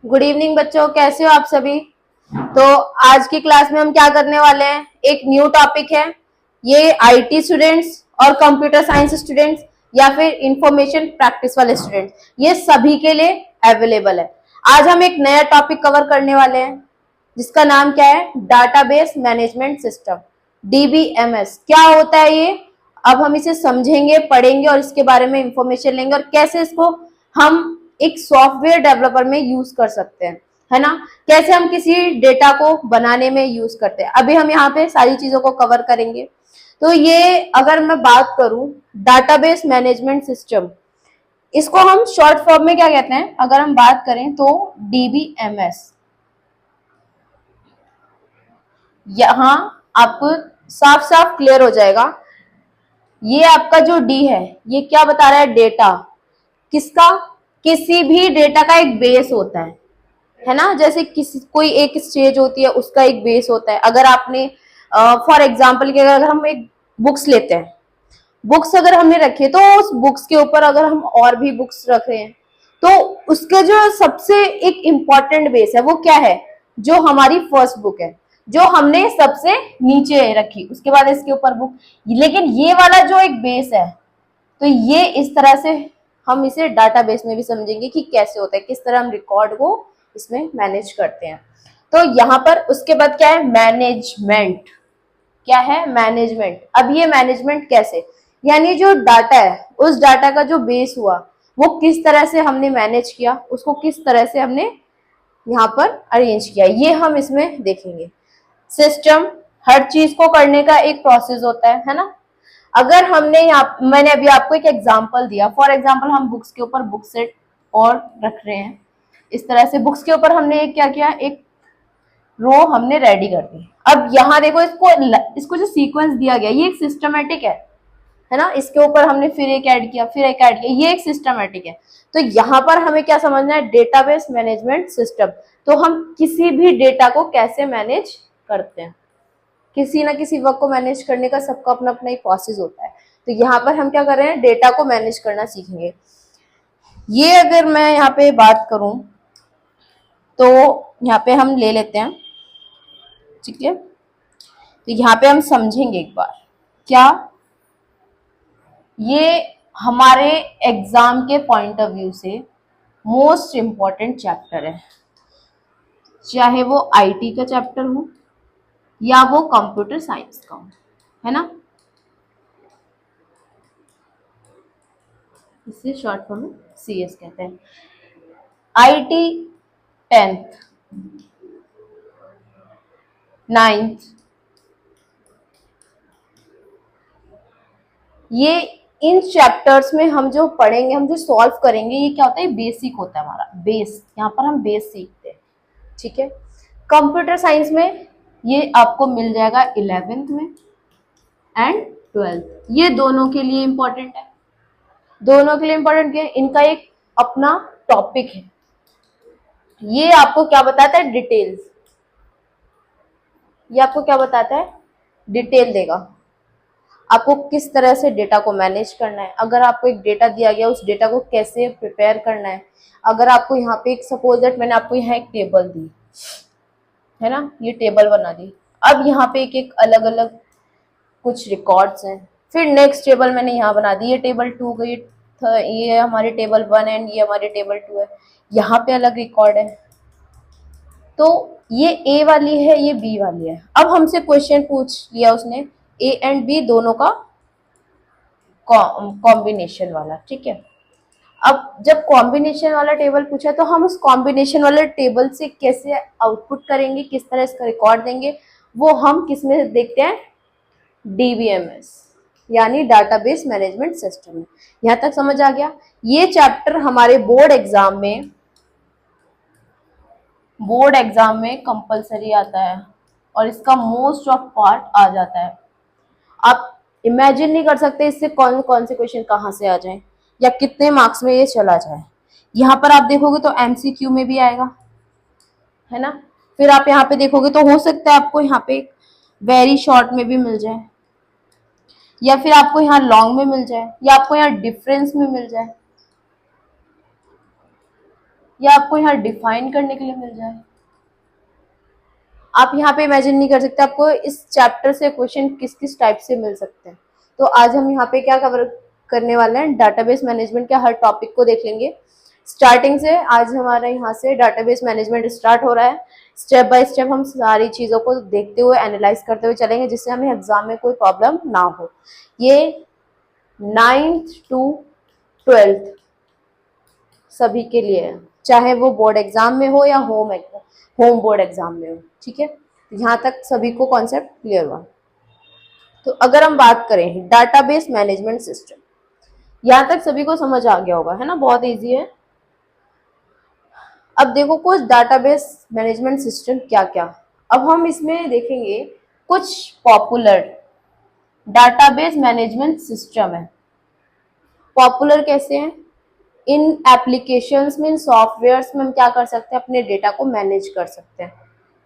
Good evening बच्चों, कैसे हो आप सभी। तो आज की क्लास में हम क्या करने वाले हैं, एक न्यू टॉपिक है। ये आईटी स्टूडेंट्स और कंप्यूटर साइंस स्टूडेंट्स या फिर इंफॉर्मेशन प्रैक्टिस वाले स्टूडेंट्स, ये सभी के लिए अवेलेबल है। आज हम एक नया टॉपिक कवर करने वाले हैं जिसका नाम क्या है, डाटाबेस मैनेजमेंट सिस्टम, डीबीएमएस। क्या होता है ये, अब हम इसे समझेंगे, पढ़ेंगे और इसके बारे में इंफॉर्मेशन लेंगे और कैसे इसको हम एक सॉफ्टवेयर डेवलपर में यूज कर सकते हैं, है ना। कैसे हम किसी डेटा को बनाने में यूज करते हैं, अभी हम यहाँ पे सारी चीजों को कवर करेंगे। तो ये अगर मैं बात करूं डाटाबेस मैनेजमेंट सिस्टम, इसको हम शॉर्ट फॉर्म में क्या कहते हैं, अगर हम बात करें तो डीबीएमएस। यहां आपको साफ साफ क्लियर हो जाएगा। ये आपका जो डी है, ये क्या बता रहा है, डेटा किसका, किसी भी डेटा का एक बेस होता है ना। जैसे किसी कोई एक स्टेज होती है, उसका एक बेस होता है। अगर आपने फॉर एग्जाम्पल के अगर हम एक बुक्स लेते हैं, बुक्स अगर हमने रखी है तो उस बुक्स के ऊपर अगर हम और भी बुक्स रख रहे हैं तो उसके जो सबसे एक इम्पॉर्टेंट बेस है वो क्या है, जो हमारी फर्स्ट बुक है, जो हमने सबसे नीचे रखी, उसके बाद इसके ऊपर बुक। लेकिन ये वाला जो एक बेस है, तो ये इस तरह से हम इसे डाटाबेस में भी समझेंगे कि कैसे होता है, किस तरह हम रिकॉर्ड को इसमें मैनेज करते हैं। तो यहाँ पर उसके बाद क्या है, मैनेजमेंट। क्या है, मैनेजमेंट। अब ये मैनेजमेंट कैसे, यानी जो डाटा है, उस डाटा का जो बेस हुआ वो किस तरह से हमने मैनेज किया, उसको किस तरह से हमने यहाँ पर अरेंज किया, ये हम इसमें देखेंगे। सिस्टम, हर चीज को करने का एक प्रोसेस होता है ना। अगर हमने यहाँ, मैंने अभी आपको एक एग्जांपल दिया, फॉर एग्जांपल हम बुक्स के ऊपर बुक सेट और रख रहे हैं। इस तरह से बुक्स के ऊपर हमने एक क्या किया, एक रो हमने रेडी कर दी। अब यहाँ देखो, इसको जो सीक्वेंस दिया गया ये एक सिस्टमेटिक है ना। इसके ऊपर हमने फिर एक ऐड किया, फिर एक ऐड किया, ये एक सिस्टमेटिक है। तो यहाँ पर हमें क्या समझना है, डेटाबेस मैनेजमेंट सिस्टम। तो हम किसी भी डेटा को कैसे मैनेज करते हैं, किसी ना किसी वर्क को मैनेज करने का सबका अपना अपना एक प्रोसेस होता है। तो यहाँ पर हम क्या कर रहे हैं, डेटा को मैनेज करना सीखेंगे। ये अगर मैं यहाँ पे बात करूं तो यहाँ पे हम ले लेते हैं, ठीक है। तो यहाँ पे हम समझेंगे एक बार, क्या ये हमारे एग्जाम के पॉइंट ऑफ व्यू से मोस्ट इम्पॉर्टेंट चैप्टर है, चाहे वो आईटी का चैप्टर हो या वो कंप्यूटर साइंस का हो, है ना। इसे शॉर्ट फॉर्म में सीएस कहते हैं। आईटी 10th, 9th, ये इन चैप्टर्स में हम जो पढ़ेंगे, हम जो सॉल्व करेंगे, ये क्या होता है, बेसिक होता है हमारा बेस। यहाँ पर हम बेस सीखते हैं, ठीक है। कंप्यूटर साइंस में ये आपको मिल जाएगा 11th में एंड 12th। ये दोनों के लिए इंपॉर्टेंट है, दोनों के लिए इंपॉर्टेंट है। इनका एक अपना टॉपिक है। ये आपको क्या बताता है, डिटेल्स। ये आपको क्या बताता है, डिटेल देगा आपको किस तरह से डेटा को मैनेज करना है। अगर आपको एक डेटा दिया गया, उस डेटा को कैसे प्रिपेयर करना है। अगर आपको यहाँ पे एक सपोज दैट मैंने आपको यहाँ एक टेबल दी है ना, ये टेबल बना दी। अब यहाँ पे एक एक अलग अलग कुछ रिकॉर्ड्स हैं, फिर नेक्स्ट टेबल मैंने यहाँ बना दी, ये टेबल 2 गई, ये हमारे टेबल 1 एंड ये हमारे टेबल 2 है। यहाँ पे अलग रिकॉर्ड है, तो ये ए वाली है, ये बी वाली है। अब हमसे क्वेश्चन पूछ लिया उसने, ए एंड बी दोनों का कॉम्बिनेशन वाला, ठीक है। अब जब कॉम्बिनेशन वाला टेबल पूछा तो हम उस कॉम्बिनेशन वाले टेबल से कैसे आउटपुट करेंगे, किस तरह इसका रिकॉर्ड देंगे, वो हम किस में देखते हैं, डीबीएमएस यानी डाटाबेस मैनेजमेंट सिस्टम में। यहां तक समझ आ गया। ये चैप्टर हमारे बोर्ड एग्जाम में कंपलसरी आता है और इसका मोस्ट ऑफ पार्ट आ जाता है। आप इमेजिन नहीं कर सकते इससे कौन कौन से क्वेश्चन कहाँ से आ जाएं या कितने मार्क्स में ये चला जाए। यहाँ पर आप देखोगे तो एमसीक्यू में भी आएगा, है ना। फिर आप यहाँ पे देखोगे तो हो सकता है आपको यहाँ पे वेरी शॉर्ट में भी मिल जाए, या फिर आपको यहाँ लॉन्ग में मिल जाए, या आपको यहाँ डिफरेंस में मिल जाए, या आपको यहाँ डिफाइन करने के लिए मिल जाए। आप यहाँ पे इमेजिन नहीं कर सकते आपको इस चैप्टर से क्वेश्चन किस किस टाइप से मिल सकते हैं। तो आज हम यहाँ पे क्या कवर करने वाले हैं, डाटाबेस मैनेजमेंट के हर टॉपिक को देख लेंगे स्टार्टिंग से। आज हमारा यहाँ से डाटाबेस मैनेजमेंट स्टार्ट हो रहा है। स्टेप बाय स्टेप हम सारी चीजों को देखते हुए एनालाइज करते हुए चलेंगे, जिससे हमें एग्जाम में कोई प्रॉब्लम ना हो। ये 9th to 12th सभी के लिए है, चाहे वो बोर्ड एग्जाम में हो या होम बोर्ड एग्जाम में हो। ठीक है, यहाँ तक सभी को कॉन्सेप्ट क्लियर हुआ। तो अगर हम बात करें डाटाबेस मैनेजमेंट सिस्टम, यहाँ तक सभी को समझ आ गया होगा, है ना, बहुत इजी है। अब देखो कुछ डाटाबेस मैनेजमेंट सिस्टम क्या क्या, अब हम इसमें देखेंगे कुछ पॉपुलर डाटाबेस मैनेजमेंट सिस्टम है। पॉपुलर कैसे हैं, इन एप्लीकेशंस में, इन सॉफ्टवेयर्स में हम क्या कर सकते हैं, अपने डेटा को मैनेज कर सकते हैं।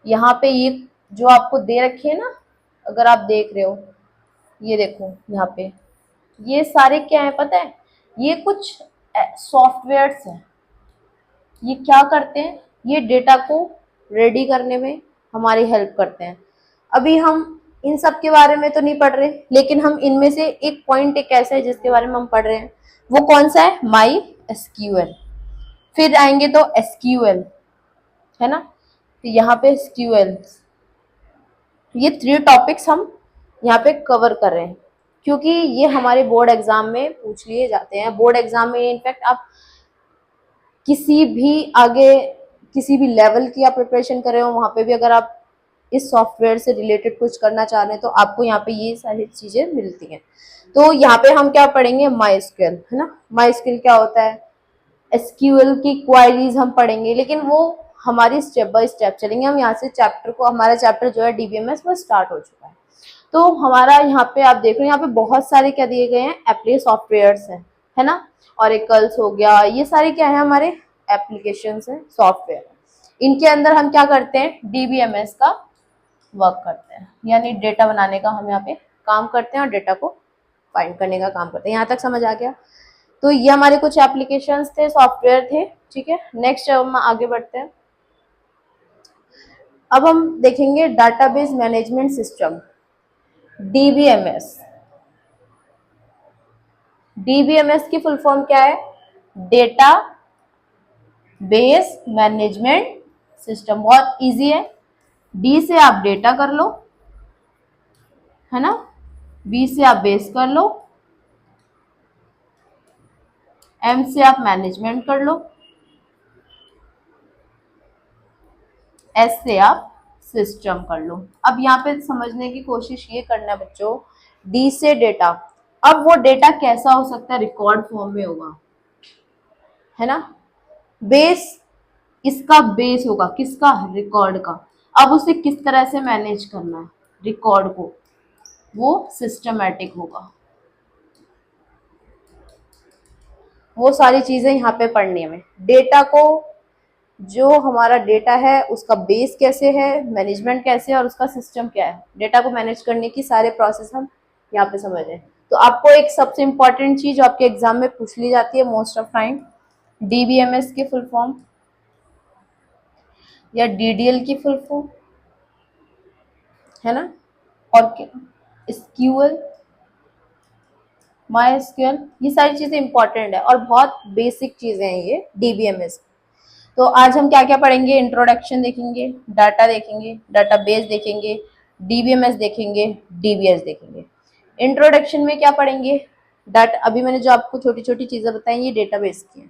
यहाँ पे ये जो आपको दे रखे है ना, अगर आप देख रहे हो, ये देखो यहाँ पे ये सारे क्या है पता है, ये कुछ सॉफ्टवेयर्स हैं। ये क्या करते हैं, ये डेटा को रेडी करने में हमारी हेल्प करते हैं। अभी हम इन सब के बारे में तो नहीं पढ़ रहे, लेकिन हम इनमें से एक पॉइंट एक ऐसा है जिसके बारे में हम पढ़ रहे हैं, वो कौन सा है, माई एसक्यूएल। फिर आएंगे तो एसक्यूएल, है ना, तो यहाँ पे एसक्यूएल, ये 3 टॉपिक्स हम यहाँ पे कवर कर रहे हैं, क्योंकि ये हमारे बोर्ड एग्जाम में पूछ लिए जाते हैं। बोर्ड एग्जाम में इनफैक्ट आप किसी भी आगे किसी भी लेवल की आप प्रिपरेशन कर रहे हो, वहां पे भी अगर आप इस सॉफ्टवेयर से रिलेटेड कुछ करना चाह रहे हैं तो आपको यहाँ पे ये सारी चीजें मिलती हैं। तो यहाँ पे हम क्या पढ़ेंगे, माईएसक्यूएल, है ना। माईएसक्यूएल क्या होता है, एसक्यूएल की क्वायरीज हम पढ़ेंगे, लेकिन वो हमारी स्टेप बाय स्टेप चलेंगे। हम यहाँ से चैप्टर को, हमारा चैप्टर जो है डीबीएमएस वो स्टार्ट हो चुका है। तो हमारा यहाँ पे आप देख रहे हो, यहाँ पे बहुत सारे क्या दिए गए हैं, एप्ली सॉफ्टवेयर्स हैं, है ना। ऑरेकल्स हो गया, ये सारे क्या है, हमारे एप्लीकेशंस हैं, सॉफ्टवेयर। इनके अंदर हम क्या करते हैं, डीबीएमएस का वर्क करते हैं, यानी डेटा बनाने का हम यहाँ पे काम करते हैं और डेटा को फाइंड करने का काम करते हैं। यहाँ तक समझ आ गया। तो ये हमारे कुछ एप्लीकेशंस थे, सॉफ्टवेयर थे। ठीक है, नेक्स्ट हम आगे बढ़ते हैं। अब हम देखेंगे database management system, DBMS. DBMS की फुल फॉर्म क्या है, डेटा बेस मैनेजमेंट सिस्टम। बहुत इजी है, डी से आप डेटा कर लो, है ना, बी से आप बेस कर लो, एम से आप मैनेजमेंट कर लो, एस से आप सिस्टम कर लो। अब यहाँ पे समझने की कोशिश ये करना है बच्चों, डी से डेटा। अब वो डेटा कैसा हो सकता है, रिकॉर्ड फॉर्म में होगा, है ना। बेस, इसका बेस होगा किसका, रिकॉर्ड का। अब उसे किस तरह से मैनेज करना है रिकॉर्ड को, वो सिस्टमैटिक होगा। वो सारी चीजें यहाँ पे पढ़नी है हमें। डेटा को, जो हमारा डेटा है उसका बेस कैसे है, मैनेजमेंट कैसे है और उसका सिस्टम क्या है, डेटा को मैनेज करने की सारे प्रोसेस हम यहाँ पे समझ रहे हैं। तो आपको एक सबसे इंपॉर्टेंट चीज आपके एग्जाम में पूछ ली जाती है मोस्ट ऑफ टाइम, डीबीएमएस की फुल फॉर्म या डीडीएल की फुल फॉर्म, है ना, और एसक्यूएल, माईएसक्यूएल, ये सारी चीजें इंपॉर्टेंट है और बहुत बेसिक चीजें हैं ये डीबीएमएस। तो आज हम क्या क्या पढ़ेंगे, इंट्रोडक्शन देखेंगे, डाटा देखेंगे, डाटाबेस देखेंगे, डीबीएमएस देखेंगे, डीबीएस देखेंगे। इंट्रोडक्शन में क्या पढ़ेंगे, डाटा, अभी मैंने जो आपको छोटी छोटी चीजें बताई ये डेटाबेस की है।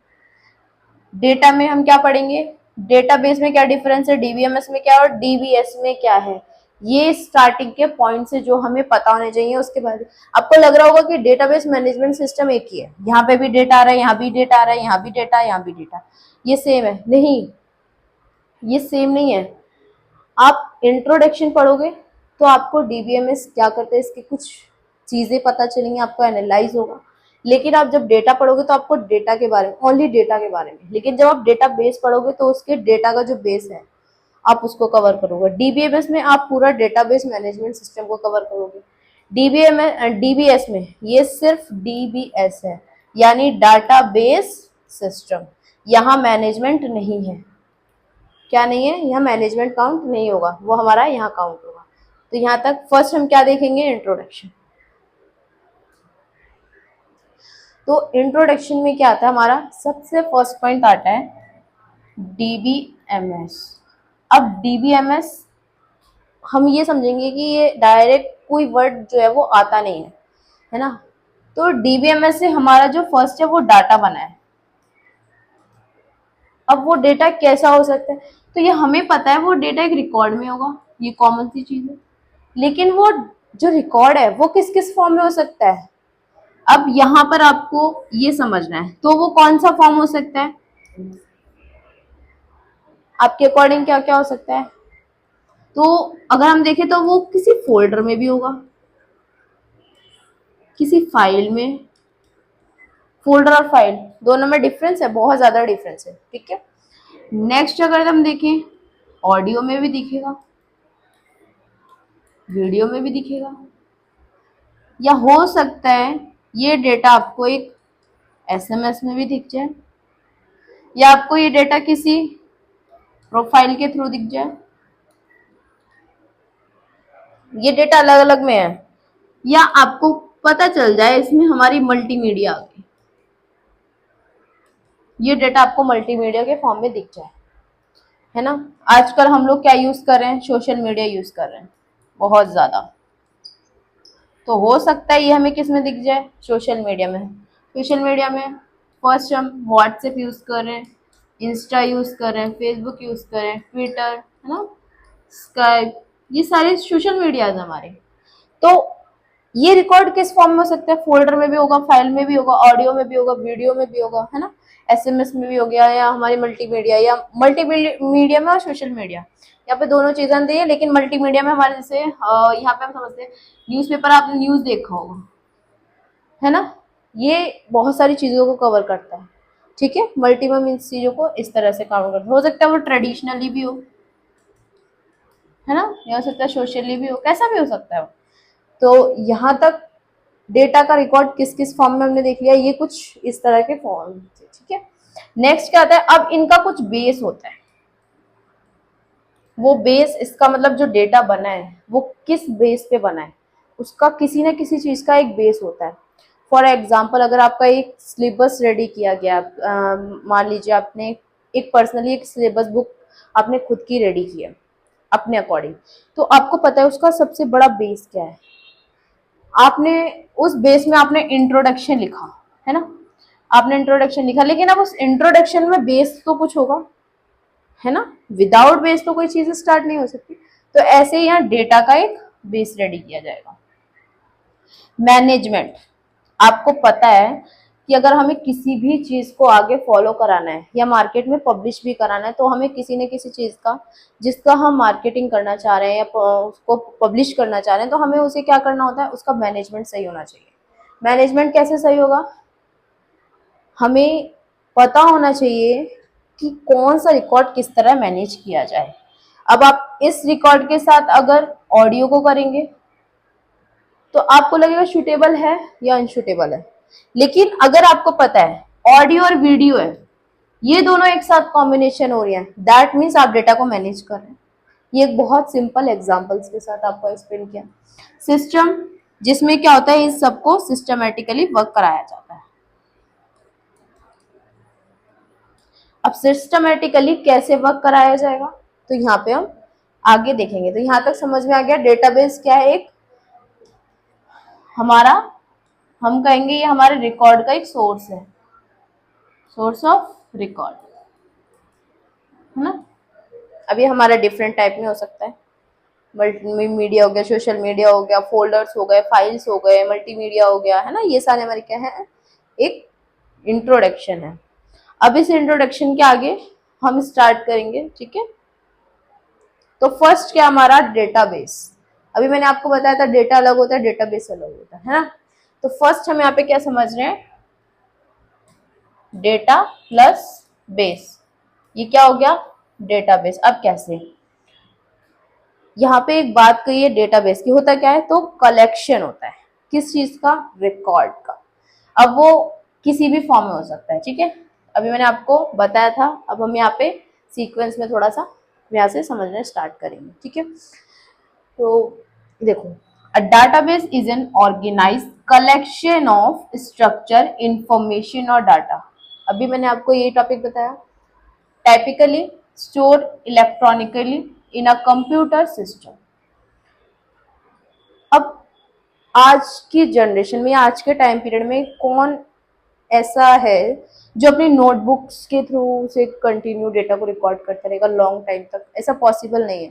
डेटा में हम क्या पढ़ेंगे, डेटाबेस में क्या डिफरेंस है, डीबीएमएस में क्या और डीबीएस में क्या है, ये स्टार्टिंग के पॉइंट से जो हमें पता होने चाहिए। उसके बाद आपको लग रहा होगा कि डेटाबेस मैनेजमेंट सिस्टम एक ही है, यहाँ पे भी डेटा आ रहा है, यहाँ भी डेटा आ रहा है, यहाँ भी डेटा, यहाँ भी डेटा, ये सेम है, नहीं, ये सेम नहीं है। आप इंट्रोडक्शन पढ़ोगे तो आपको डीबीएमएस क्या करते हैं इसकी कुछ चीजें पता चलेंगी, आपको एनालाइज होगा। लेकिन आप जब डेटा पढ़ोगे तो आपको डेटा के बारे में, ओनली डेटा के बारे में, लेकिन जब आप डेटा बेस पढ़ोगे तो उसके डेटा का जो बेस है आप उसको कवर करोगे। डीबीएमएस में आप पूरा डेटाबेस मैनेजमेंट सिस्टम को कवर करोगे। डीबीएस में ये सिर्फ डीबीएस है, यानी डाटाबेस सिस्टम। यहाँ मैनेजमेंट नहीं है। क्या नहीं है? यहाँ मैनेजमेंट काउंट नहीं होगा, वो हमारा यहाँ काउंट होगा। तो यहाँ तक फर्स्ट हम क्या देखेंगे? इंट्रोडक्शन। तो इंट्रोडक्शन में क्या आता है हमारा? सबसे फर्स्ट पॉइंट आता है डीबीएमएस। अब डीबीएमएस हम ये समझेंगे कि ये डायरेक्ट कोई वर्ड जो है वो आता नहीं है ना। तो डीबीएमएस से हमारा जो फर्स्ट है वो डाटा बना है। अब वो डेटा कैसा हो सकता है? तो ये हमें पता है वो डेटा एक रिकॉर्ड में होगा, ये कॉमन सी चीज है। लेकिन वो जो रिकॉर्ड है वो किस किस फॉर्म में हो सकता है? अब यहाँ पर आपको ये समझना है। तो वो कौन सा फॉर्म हो सकता है आपके अकॉर्डिंग? क्या क्या हो सकता है? तो अगर हम देखें तो वो किसी फोल्डर में भी होगा, किसी फाइल में। फोल्डर और फाइल दोनों में डिफरेंस है, बहुत ज्यादा डिफरेंस है, ठीक है। नेक्स्ट अगर हम देखें, ऑडियो में भी दिखेगा, वीडियो में भी दिखेगा, या हो सकता है ये डेटा आपको एक एसएमएस में भी दिख जाए, या आपको ये डेटा किसी प्रोफाइल के थ्रू दिख जाए। ये डेटा अलग अलग में है, या आपको पता चल जाए इसमें हमारी मल्टीमीडिया आ गई, ये डेटा आपको मल्टीमीडिया के फॉर्म में दिख जाए, है ना। आजकल हम लोग क्या यूज कर रहे हैं? सोशल मीडिया यूज कर रहे हैं बहुत ज्यादा। तो हो सकता है ये हमें किस में दिख जाए? सोशल मीडिया में। सोशल मीडिया में फर्स्ट हम व्हाट्सएप यूज कर रहे हैं, इंस्टा यूज कर रहे हैं, फेसबुक यूज कर रहे हैं, ट्विटर, है ना, स्काइप, ये सारे सोशल मीडिया हमारे। तो ये रिकॉर्ड किस फॉर्म में हो सकता है? फोल्डर में भी होगा, फाइल में भी होगा, ऑडियो में भी होगा, वीडियो में भी होगा, है ना, एसएमएस में भी हो गया, या हमारी मल्टीमीडिया, या मल्टीमीडिया में और सोशल मीडिया, यहाँ पे दोनों चीजें दी है। लेकिन मल्टीमीडिया में हमारे जैसे यहाँ पे हम समझते हैं न्यूज़पेपर, आपने न्यूज देखा होगा, है ना, ये बहुत सारी चीजों को कवर करता है, ठीक है। मल्टीमीडिया इन चीजों को इस तरह से कवर करता है। हो सकता है वो ट्रेडिशनली भी हो, है ना, या हो सकता है सोशली भी हो, कैसा भी हो सकता है वो। तो यहाँ तक डेटा का रिकॉर्ड किस किस फॉर्म में हमने देख लिया, ये कुछ इस तरह के फॉर्म, ठीक है। नेक्स्ट क्या आता है? अब इनका कुछ बेस होता है। वो बेस, इसका मतलब जो डेटा बना है वो किस बेस पे बना है, उसका किसी न किसी चीज का एक बेस होता है। फॉर एग्जाम्पल, अगर आपका एक सिलेबस रेडी किया गया, मान लीजिए आपने एक पर्सनली एक सिलेबस बुक आपने खुद की रेडी की है अपने अकॉर्डिंग, तो आपको पता है उसका सबसे बड़ा बेस क्या है। आपने उस बेस में आपने इंट्रोडक्शन लिखा, है ना, आपने इंट्रोडक्शन लिखा, लेकिन अब उस इंट्रोडक्शन में बेस तो कुछ होगा, है ना, विदाउट बेस तो कोई चीज स्टार्ट नहीं हो सकती। तो ऐसे ही यहाँ डेटा का एक बेस रेडी किया जाएगा। मैनेजमेंट, आपको पता है कि अगर हमें किसी भी चीज को आगे फॉलो कराना है या मार्केट में पब्लिश भी कराना है, तो हमें किसी न किसी चीज का, जिसका हम मार्केटिंग करना चाह रहे हैं या उसको पब्लिश करना चाह रहे हैं, तो हमें उसे क्या करना होता है? उसका मैनेजमेंट सही होना चाहिए। मैनेजमेंट कैसे सही होगा? हमें पता होना चाहिए कि कौन सा रिकॉर्ड किस तरह मैनेज किया जाए। अब आप इस रिकॉर्ड के साथ अगर ऑडियो को करेंगे तो आपको लगेगा सूटेबल है या अनसूटेबल है। लेकिन अगर आपको पता है ऑडियो और वीडियो है, ये दोनों एक साथ कॉम्बिनेशन हो रही है, दैट मीन्स आप डेटा को मैनेज कर रहे हैं। ये एक बहुत सिंपल एग्जांपल्स के साथ आपको एक्सप्लेन किया। सिस्टम, जिसमें क्या होता है, इस सबको सिस्टमेटिकली वर्क कराया जाता है। अब सिस्टमेटिकली कैसे वर्क कराया जाएगा, तो यहाँ पे हम आगे देखेंगे। तो यहाँ तक समझ में आ गया डेटाबेस क्या है? एक हमारा, हम कहेंगे ये हमारे रिकॉर्ड का एक सोर्स है, सोर्स ऑफ रिकॉर्ड, है ना। अब ये हमारा डिफरेंट टाइप में हो सकता है, मल्टीमीडिया हो गया, सोशल मीडिया हो गया, फोल्डर्स हो गए, फाइल्स हो गए, मल्टीमीडिया हो गया, है ना। ये सारे हमारे क्या है? एक इंट्रोडक्शन है। अब इस इंट्रोडक्शन के आगे हम स्टार्ट करेंगे, ठीक है। तो फर्स्ट क्या हमारा? डेटाबेस। अभी मैंने आपको बताया था डेटा अलग होता है, डेटाबेस अलग होता है ना। तो फर्स्ट हम यहाँ पे क्या समझ रहे हैं? डेटा प्लस बेस, ये क्या हो गया? डेटाबेस। अब कैसे? यहाँ पे एक बात कही है डेटाबेस की, होता क्या है? तो कलेक्शन होता है, किस चीज का? रिकॉर्ड का। अब वो किसी भी फॉर्म में हो सकता है, ठीक है। अभी मैंने आपको बताया था, अब हम यहाँ पे सीक्वेंस में थोड़ा सा यहाँ से समझना स्टार्ट करेंगे, ठीक है। तो देखो, a database is an organized collection of structure, information और डाटा। अभी मैंने आपको ये टॉपिक बताया, typically store electronically in a computer system. अब आज की जनरेशन में, आज के टाइम पीरियड में कौन ऐसा है जो अपनी नोटबुक्स के थ्रू से कंटिन्यू डेटा को रिकॉर्ड करता रहेगा लॉन्ग टाइम तक? ऐसा पॉसिबल नहीं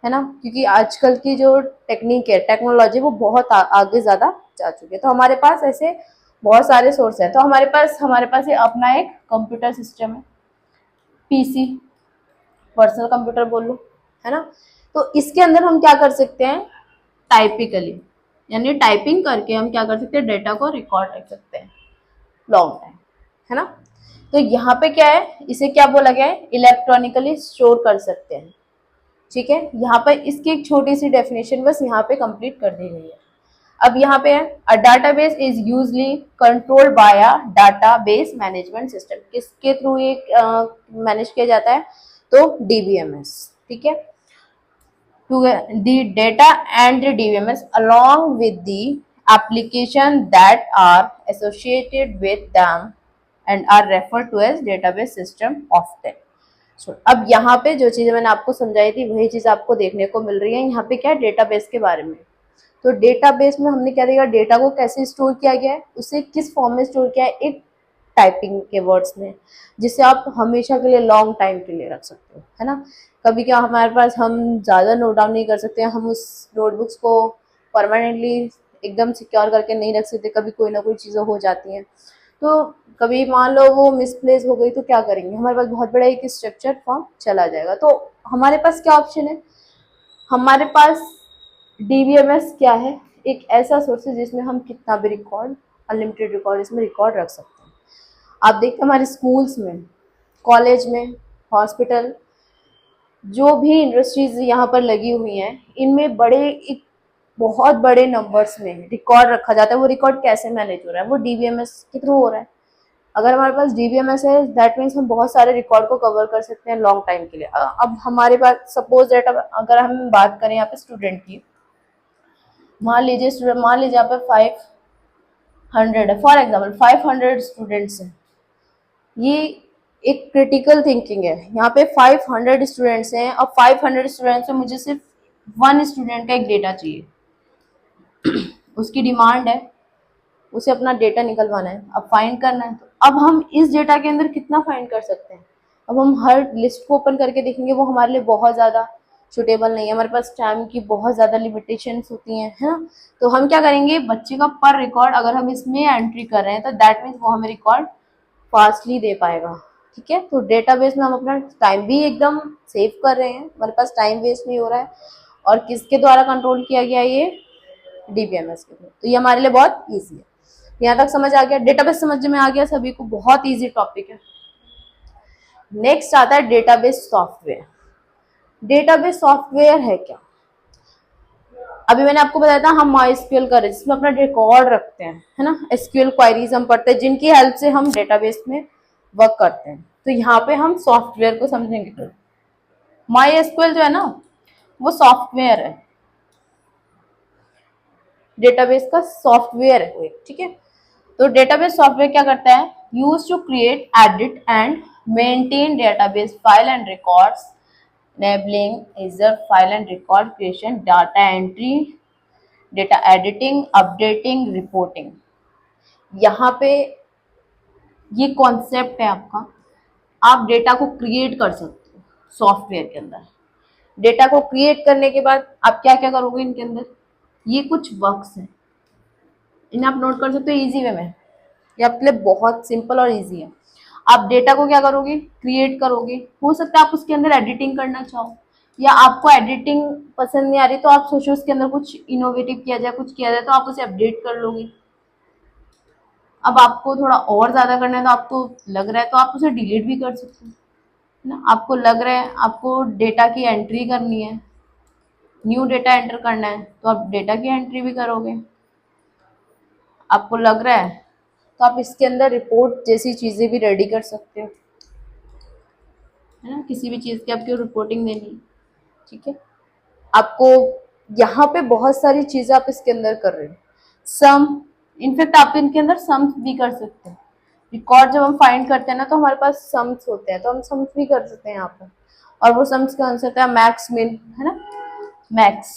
है ना, क्योंकि आजकल की जो टेक्निक है, टेक्नोलॉजी, वो बहुत आगे ज़्यादा जा चुकी है। तो हमारे पास ऐसे बहुत सारे सोर्स हैं। तो हमारे पास ये अपना एक कंप्यूटर सिस्टम है, पीसी, पर्सनल कंप्यूटर बोल लो, है ना। तो इसके अंदर हम क्या कर सकते हैं, टाइपिकली, यानी टाइपिंग करके हम क्या कर सकते हैं, डेटा को रिकॉर्ड रख सकते हैं लॉन्ग टाइम, है ना। तो यहाँ पे क्या है, इसे क्या बोला गया है, इलेक्ट्रॉनिकली स्टोर कर सकते हैं, ठीक है। यहाँ पर इसकी एक छोटी सी डेफिनेशन बस यहाँ पे कंप्लीट कर दी गई है। अब यहाँ पे है, a database is usually controlled by a database management system. किसके थ्रू ये मैनेज किया जाता है, तो डीबीएमएस, ठीक है। The data and the DBMS along with the application that are associated with them and are referred to as database system often. So, अब यहाँ पे जो चीजें मैंने आपको समझाई थी वही चीज आपको देखने को मिल रही है यहाँ पे। क्या है, डेटाबेस के बारे में। तो डेटाबेस में हमने क्या देखा, डेटा को कैसे स्टोर किया गया है, उसे किस फॉर्म में स्टोर किया है, एक टाइपिंग के वर्ड्स में, जिसे आप हमेशा के लिए लॉन्ग टाइम के लिए रख सकते हो, है ना। कभी क्या हमारे पास, हम ज़्यादा नोट डाउन नहीं कर सकते, हम उस नोटबुक्स को परमानेंटली एकदम सिक्योर करके नहीं रख सकते, कभी कोई ना कोई चीज़ें हो जाती हैं। तो कभी मान लो वो मिसप्लेस हो गई तो क्या करेंगे, हमारे पास बहुत बड़ा एक स्ट्रक्चर फॉर्म चला जाएगा। तो हमारे पास क्या ऑप्शन है, हमारे पास डीबीएमएस क्या है, एक ऐसा सोर्स है जिसमें हम कितना भी रिकॉर्ड, अनलिमिटेड रिकॉर्ड इसमें रिकॉर्ड रख सकते हैं। आप देखते हैं हमारे स्कूल्स में, कॉलेज में, हॉस्पिटल, जो भी इंडस्ट्रीज यहाँ पर लगी हुई हैं, इनमें बड़े एक बहुत बड़े नंबर्स में रिकॉर्ड रखा जाता है। वो रिकॉर्ड कैसे मैनेज हो रहा है, वो डीबीएमएस के थ्रू हो रहा है। अगर हमारे पास डीबीएमएस है, दैट मीन्स हम बहुत सारे रिकॉर्ड को कवर कर सकते हैं लॉन्ग टाइम के लिए। अब हमारे पास सपोज दैट, अगर हम बात करें यहाँ पे स्टूडेंट की, मान लीजिए यहाँ पे 500 है, फॉर एग्जाम्पल 500 स्टूडेंट्स हैं। ये एक क्रिटिकल थिंकिंग है, यहाँ पे 500 स्टूडेंट्स हैं और 500 स्टूडेंट्स में मुझे सिर्फ 1 स्टूडेंट का एक डेटा चाहिए। उसकी डिमांड है, उसे अपना डेटा निकलवाना है, अब फाइंड करना है। तो अब हम इस डेटा के अंदर कितना फाइंड कर सकते हैं, अब हम हर लिस्ट को ओपन करके देखेंगे, वो हमारे लिए बहुत ज़्यादा सुटेबल नहीं है। हमारे पास टाइम की बहुत ज़्यादा लिमिटेशंस होती हैं, है ना। तो हम क्या करेंगे, बच्चे का पर रिकॉर्ड अगर हम इसमें एंट्री कर रहे हैं तो दैट मीन्स वो हमें रिकॉर्ड फास्टली दे पाएगा, ठीक है। तो डेटाबेस में हम अपना टाइम भी एकदम सेव कर रहे हैं, हमारे पास टाइम वेस्ट नहीं हो रहा है। और किसके द्वारा कंट्रोल किया गया, ये डीबीएमएस के थ्रू। तो ये हमारे लिए बहुत ईजी है। यहाँ तक समझ आ गया, डेटाबेस समझ में आ गया सभी को, बहुत ईजी टॉपिक है। नेक्स्ट आता है डेटाबेस सॉफ्टवेयर। डेटाबेस सॉफ्टवेयर है क्या, अभी मैंने आपको बताया था हम माईएसक्यूएल कर रहे हैं, जिसमें अपना रिकॉर्ड रखते हैं, है ना। एसक्यूएल क्वेरीज हम पढ़ते हैं, जिनकी हेल्प से हम डेटाबेस में वर्क करते हैं। तो यहाँ पे हम सॉफ्टवेयर को समझेंगे। माईएसक्यूएल जो है ना, वो सॉफ्टवेयर है, डेटाबेस का सॉफ्टवेयर है वो, ठीक है। तो डेटाबेस सॉफ्टवेयर क्या करता है, use to create, edit and maintain database file and records, enabling user file and record creation, data entry, data editing, updating, reporting. यहाँ पे ये कॉन्सेप्ट है आपका, आप डेटा को क्रिएट कर सकते हो सॉफ्टवेयर के अंदर। डेटा को क्रिएट करने के बाद आप क्या क्या करोगे इनके अंदर, ये कुछ वर्क्स हैं, इन्हें आप नोट कर सकते हो इजी वे में। ये आपके लिए बहुत सिंपल और इजी है। आप डेटा को क्या करोगे, क्रिएट करोगे। हो सकता है आप उसके अंदर एडिटिंग करना चाहो, या आपको एडिटिंग पसंद नहीं आ रही तो आप सोचो उसके अंदर कुछ इनोवेटिव किया जाए, कुछ किया जाए, तो आप उसे अपडेट कर लोगे। अब आपको थोड़ा और ज्यादा करना है तो आपको लग रहा है तो आप उसे डिलीट भी कर सकते हो, है ना। आपको लग रहा है आपको डेटा की एंट्री करनी है, न्यू डेटा एंटर करना है, तो आप डेटा की एंट्री भी करोगे। आपको लग रहा है तो आप इसके अंदर रिपोर्ट जैसी चीजें भी रेडी कर सकते हो, है ना। किसी भी चीज की आपको रिपोर्टिंग देनी है, ठीक है। आपको यहाँ पे बहुत सारी चीजें आप इसके अंदर कर रहे हो। सम, इनफेक्ट आप इनके अंदर सम्स भी कर सकते हैं। रिकॉर्ड जब हम फाइंड करते हैं ना तो हमारे पास सम्स होते हैं, तो हम सम्स भी कर सकते हैं यहाँ पर। और वो सम्स का आंसर होता है मैक्स मिन, है ना। मैक्स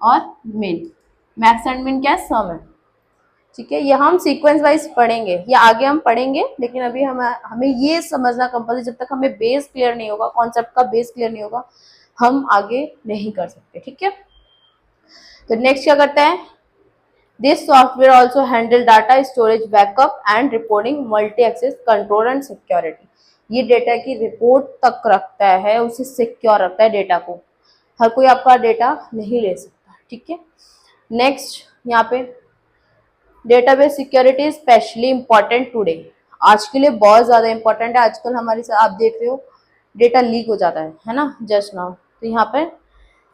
और मिन, मैक्स एंड मिन क्या है, सम है, ठीक है। ये हम सीक्वेंस वाइज पढ़ेंगे, ये आगे हम पढ़ेंगे, लेकिन अभी हमें ये समझना कंपल्सरी, जब तक हमें बेस क्लियर नहीं होगा, कॉन्सेप्ट का बेस क्लियर नहीं होगा, हम आगे नहीं कर सकते, ठीक है। तो नेक्स्ट क्या करता है, this software also handle data storage, backup and reporting, multi access control and security. ये डेटा की रिपोर्ट तक रखता है, उसे सिक्योर रखता है डेटा को, हर कोई आपका डेटा नहीं ले सकता, ठीक है। नेक्स्ट यहाँ पे database security specially important today, आज के लिए बहुत ज्यादा इंपॉर्टेंट है। आजकल हमारे साथ आप देख रहे हो डेटा लीक हो जाता है ना, जस्ट नाउ। तो यहाँ पे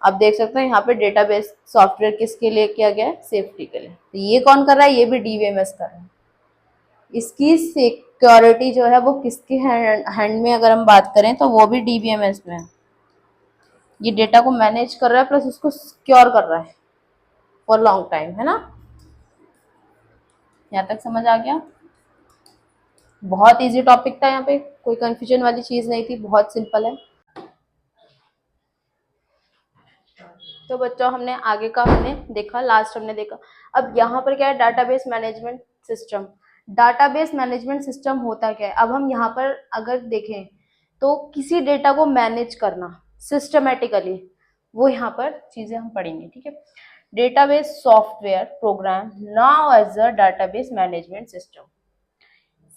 आप देख सकते हैं, यहाँ पे डेटाबेस सॉफ्टवेयर किसके लिए किया गया है, सेफ्टी के लिए। तो ये कौन कर रहा है, ये भी डीबीएमएस कर रहा है। इसकी सिक्योरिटी जो है वो किसके हैंड में अगर हम बात करें तो वो भी डीबीएमएस में है। ये डेटा को मैनेज कर रहा है प्लस उसको सिक्योर कर रहा है फॉर लॉन्ग टाइम, है ना। यहाँ तक समझ आ गया। बहुत इजी टॉपिक था, यहाँ पे कोई कंफ्यूजन वाली चीज नहीं थी, बहुत सिंपल है। तो बच्चों हमने आगे का हमने देखा, लास्ट हमने देखा। अब यहाँ पर क्या है, database management system. Database management system होता क्या है, अब हम यहाँ पर अगर देखें तो किसी डेटा को मैनेज करना सिस्टमेटिकली, वो यहाँ पर चीजें हम पढ़ेंगे, ठीक है। Database software program now as a database management system.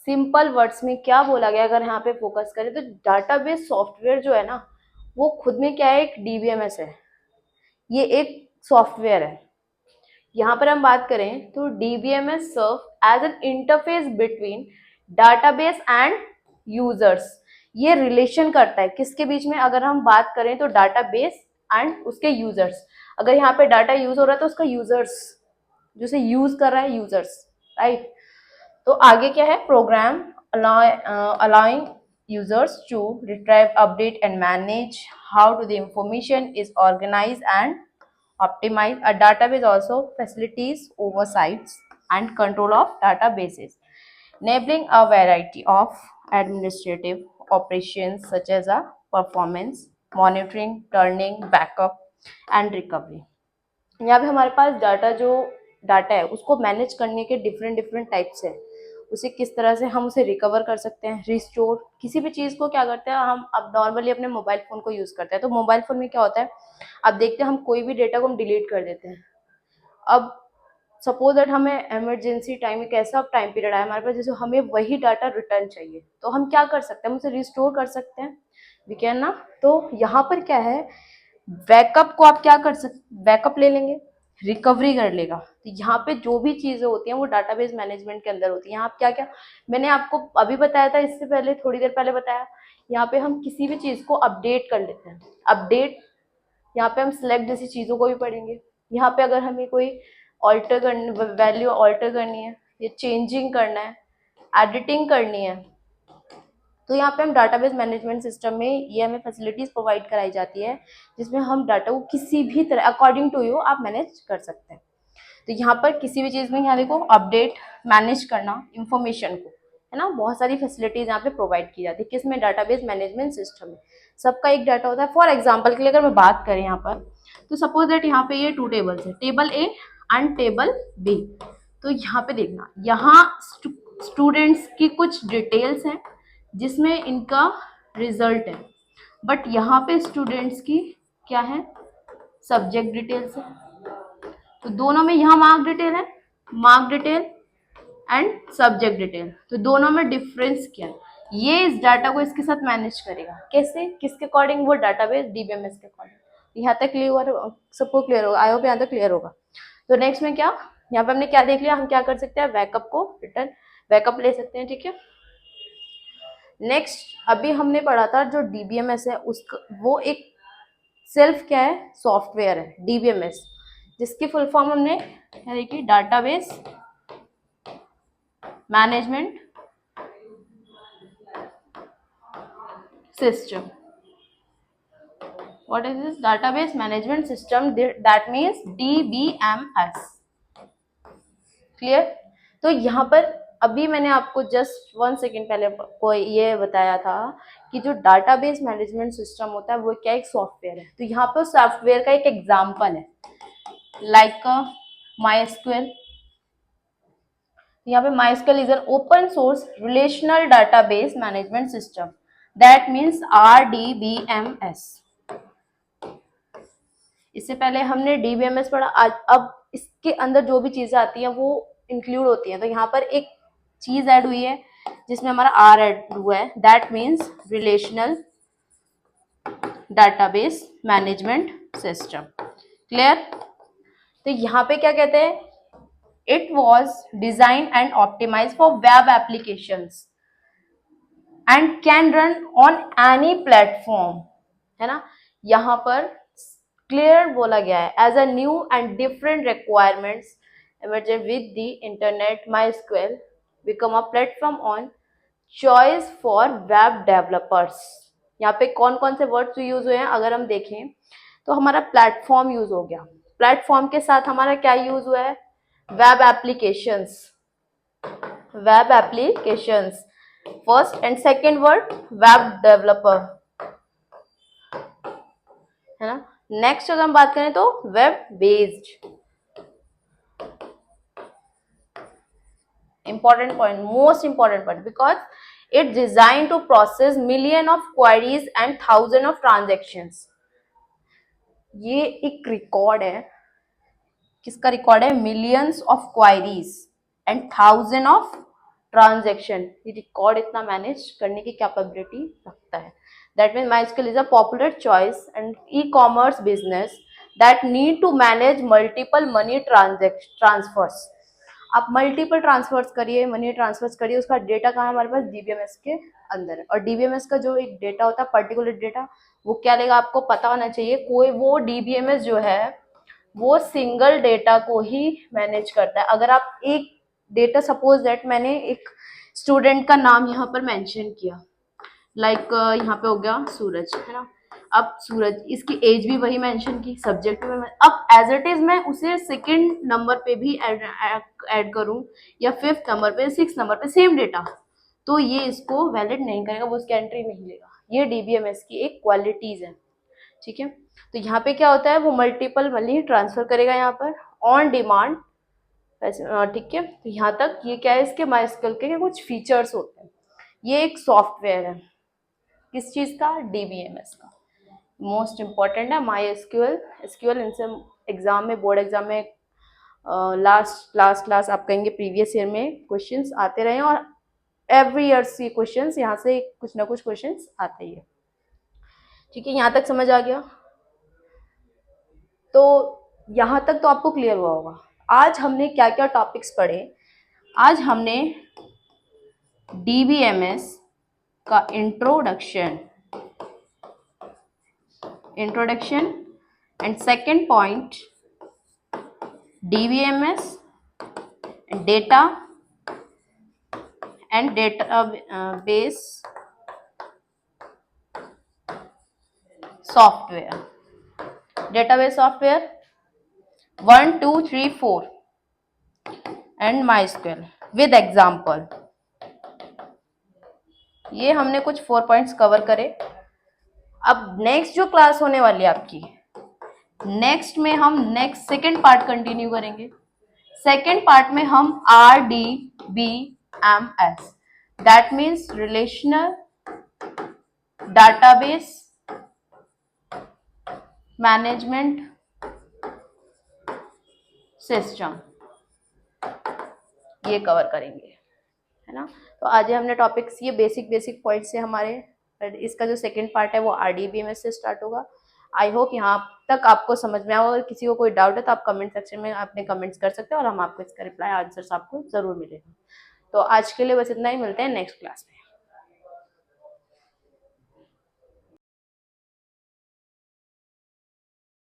Simple words में क्या बोला गया, अगर यहाँ पे फोकस करें तो डाटाबेस सॉफ्टवेयर जो है ना, वो खुद में क्या है, एक डीबीएमएस है, ये एक सॉफ्टवेयर है। यहाँ पर हम बात करें तो DBMS serve as an interface between database and users. ये रिलेशन करता है किसके बीच में, अगर हम बात करें तो डाटाबेस एंड उसके यूजर्स। अगर यहाँ पे डाटा यूज हो रहा है तो उसका यूजर्स, जो से यूज कर रहा है, यूजर्स, राइट। तो आगे क्या है, programme allowing users to retrieve, update and manage how to the information is organized and optimized. A database also facilitates oversights and control of databases, enabling a variety of administrative operations such as a performance monitoring, turning, backup and recovery. यहाँ पे हमारे पास data है उसको manage करने के different different types है। उसे किस तरह से हम उसे रिकवर कर सकते हैं, रिस्टोर, किसी भी चीज़ को क्या करते हैं हम, अब नॉर्मली अपने मोबाइल फ़ोन को यूज़ करते हैं, तो मोबाइल फ़ोन में क्या होता है, अब देखते हैं हम कोई भी डेटा को हम डिलीट कर देते हैं। अब सपोज दैट हमें इमरजेंसी टाइम, एक ऐसा टाइम पीरियड आया हमारे पास जैसे हमें वही डाटा रिटर्न चाहिए, तो हम क्या कर सकते हैं, हम उसे रिस्टोर कर सकते हैं, वी कैन ना। तो यहाँ पर क्या है, बैकअप को आप क्या कर सकते, बैकअप ले लेंगे, रिकवरी कर लेगा। तो यहाँ पे जो भी चीजें होती हैं वो डाटाबेस मैनेजमेंट के अंदर होती है। यहाँ आप क्या क्या मैंने आपको अभी बताया था, इससे पहले थोड़ी देर पहले बताया, यहाँ पे हम किसी भी चीज को अपडेट कर लेते हैं, अपडेट। यहाँ पे हम सिलेक्ट जैसी चीजों को भी पढ़ेंगे। यहाँ पे अगर हमें कोई ऑल्टर करनी, वैल्यू ऑल्टर करनी है, या चेंजिंग करना है, एडिटिंग करनी है, तो यहाँ पे हम डाटाबेस मैनेजमेंट सिस्टम में ये हमें फैसिलिटीज प्रोवाइड कराई जाती है, जिसमें हम डाटा को किसी भी तरह अकॉर्डिंग टू यू आप मैनेज कर सकते हैं। तो यहाँ पर किसी भी चीज में यहाँ देखो अपडेट, मैनेज करना इंफॉर्मेशन को, है ना, बहुत सारी फैसिलिटीज यहाँ पे प्रोवाइड की जाती है किसमें, डाटाबेस मैनेजमेंट सिस्टम में। सबका एक डाटा होता है। फॉर एग्जाम्पल के लिए अगर मैं बात करें यहाँ पर, तो सपोज दैट यहाँ पे ये 2 टेबल्स है, table A and table B. तो यहाँ पे देखना, यहाँ स्टूडेंट्स की कुछ डिटेल्स हैं जिसमें इनका रिजल्ट है, बट यहाँ पे स्टूडेंट्स की क्या है, सब्जेक्ट डिटेल्स है। तो दोनों में, यहाँ मार्क डिटेल है, mark detail and subject detail, तो दोनों में डिफरेंस क्या है, ये इस डाटा को इसके साथ मैनेज करेगा। कैसे, किसके अकॉर्डिंग, वो डाटाबेस डीबीएमएस के अकॉर्डिंग। यहाँ तक क्लियर, सबको क्लियर होगा, आई होप यहाँ तक क्लियर होगा। तो नेक्स्ट में क्या, यहाँ पे हमने क्या देख लिया, हम क्या कर सकते हैं, बैकअप को रिटर्न, बैकअप ले सकते हैं, ठीक है। नेक्स्ट अभी हमने पढ़ा था जो डीबीएमएस है उसका, वो एक सेल्फ क्या है, सॉफ्टवेयर है डीबीएमएस, जिसकी फुल फॉर्म हमने क्या देखी, database management system. What is this? Database management system. That means DBMS. Clear? तो यहाँ पर अभी मैंने आपको जस्ट 1 सेकेंड पहले को ये बताया था कि जो डाटाबेस मैनेजमेंट सिस्टम होता है वो क्या एक सॉफ्टवेयर है. तो यहाँ पर सॉफ्टवेयर का एक एग्जांपल है लाइक MySQL. यहाँ पे MySQL is an open source relational database management system. That means RDBMS. इससे पहले हमने DBMS पढ़ा. आज अब इसके अंदर जो भी चीजें आती हैं वो इंक्लूड होती हैं. तो यहाँ पर एक चीज ऐड हुई है जिसमें हमारा R ऐड हुआ है. That means relational database management system. Clear? तो यहाँ पे क्या कहते हैं? It was design and optimize for web applications and can run on any platform. है ना? यहाँ पर क्लियर बोला गया है. As a new and different requirements emerged with the internet, MySQL become a platform on choice for web developers. यहाँ पे कौन कौन से वर्ड्स यूज हुए हैं अगर हम देखें तो हमारा प्लेटफॉर्म यूज हो गया. प्लेटफॉर्म के साथ हमारा क्या यूज हुआ है? Web applications. Web applications first and second word web developer. है ना? नेक्स्ट अगर हम बात करें तो web based. Important point, most important point, because it's designed to process million of queries and thousand of transactions. ये एक रिकॉर्ड है. किसका रिकॉर्ड है? Millions of queries and thousand of transaction. ये रिकॉर्ड इतना मैनेज करने की कैपेबिलिटी रखता है. That mean MySQL is a popular choice and e-commerce business that need to manage multiple money transfers. आप मल्टीपल ट्रांसफर्स करिए, मनी ट्रांसफर्स करिए, उसका डेटा कहाँ है? हमारे पास DBMS के अंदर है. और DBMS का जो एक डेटा होता है पर्टिकुलर डेटा, वो क्या लेगा आपको पता होना चाहिए. कोई वो DBMS जो है वो सिंगल डेटा को ही मैनेज करता है. अगर आप एक डेटा, सपोज दैट मैंने एक स्टूडेंट का नाम यहाँ पर मेंशन किया, लाइक यहाँ पे हो गया सूरज. है ना? अब सूरज, इसकी एज भी वही मेंशन की, सब्जेक्ट में. अब एज इट इज मैं उसे सेकंड नंबर पे भी ऐड करूं या फिफ्थ नंबर पे, सिक्स नंबर पे सेम डेटा, तो ये इसको वैलिड नहीं करेगा, वो उसकी एंट्री नहीं लेगा. ये DBMS की एक क्वालिटीज है. ठीक है? तो यहाँ पे क्या होता है? वो मल्टीपल मनी ट्रांसफर करेगा यहाँ पर ऑन डिमांड. ठीक है? तो यहाँ तक ये क्या है? इसके MySQL के कुछ फीचर्स होते हैं. ये एक सॉफ्टवेयर है. किस चीज का? DBMS का. मोस्ट इम्पॉर्टेंट है MySQL. SQL इनसे एग्जाम में, बोर्ड एग्जाम में लास्ट आप कहेंगे प्रीवियस ईयर में क्वेश्चंस आते रहे और एवरी ईयर से क्वेश्चंस यहाँ से कुछ ना कुछ क्वेश्चंस आते ही है. ठीक है? यहाँ तक समझ आ गया? तो यहाँ तक तो आपको क्लियर हुआ होगा. आज हमने क्या क्या टॉपिक्स पढ़े? आज हमने DBMS का introduction and second point DBMS and data and database software. Database software 1, 2, 3, 4 and MySQL with example. ये हमने कुछ 4 पॉइंट्स कवर करे. अब नेक्स्ट जो क्लास होने वाली है आपकी, नेक्स्ट में हम सेकेंड पार्ट कंटिन्यू करेंगे. सेकेंड पार्ट में हम RDBMS, that means relational database management system, ये कवर करेंगे. है ना? तो आज हमने टॉपिक्स, ये बेसिक पॉइंट से हमारे, इसका जो सेकंड पार्ट है वो RDBMS से स्टार्ट होगा. आई होप यहाँ तक आपको समझ में आया. अगर किसी को कोई डाउट है तो आप कमेंट सेक्शन में अपने कमेंट्स कर सकते हैं और हम आपको इसका रिप्लाई, आंसर्स आपको जरूर मिलेगा. तो आज के लिए बस इतना ही. मिलते हैं नेक्स्ट क्लास में.